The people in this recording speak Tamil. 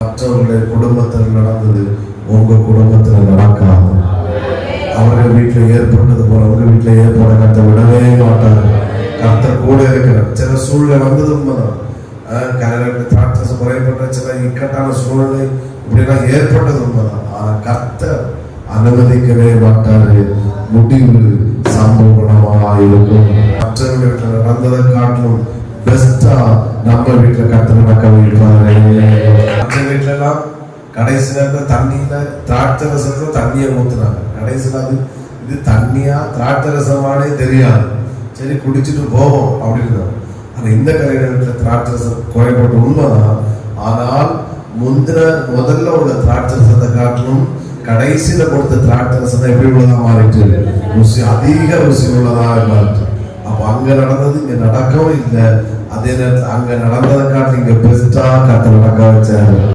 மற்றவர்களுடைய குடும்பத்தில் நடந்தது உங்க குடும்பத்தில் நடக்காது. அவர்கள் வீட்டில் ஏற்பட்டது போல உங்க வீட்டில் ஏற்பட கர்த்தர் விடவே மாட்டார். கர்த்தர் கூட இருக்கிறார். சில சூழ்நிலை வந்தது உண்மைதான். திராட்சரசம் குறைபட்ட சில இக்கட்டான சூழ்நிலை இப்படிலாம் ஏற்பட்டது உண்மைதான். ஆனா கர்த்தர் அனுமதிக்கவே மாட்டாரு. முடிவு சம்பூர்ணமா இருக்கும். மற்றவர்கள் வீட்டில் நடந்ததை காட்டிலும் பெஸ்டா நம்ம வீட்டுல கர்த்தர் நடக்க வைப்பாரு. மற்ற வீட்டுல எல்லாம் கடைசி நேரத்தில் தண்ணியில திராட்சரசத்துல தண்ணியை ஊத்துனாங்க. கடைசியில் அது இது தண்ணியா திராட்சரசமானே தெரியாது. சரி குடிச்சிட்டு போவோம் அப்படின்னு. ஆனா இந்த கரையில வீட்டுல திராட்சரசம் குறைபட்டு உண்மைதான். ஆனால் முதல்ல உள்ள திராட்சரசத்தை காட்டிலும் கடைசியில கொடுத்த திராட்சரசத்தை எப்படி உள்ளதா மாறிட்டு ருசி அதிக ருசி உள்ளதா மாறிட்டு. அப்ப அங்க நடந்தது இங்க நடக்கவும் இல்லை. அதே நேரத்தில் அங்க நடந்ததை காட்டி இங்க பெஸ்டா கர்த்தர் நடக்க வச்சாரு.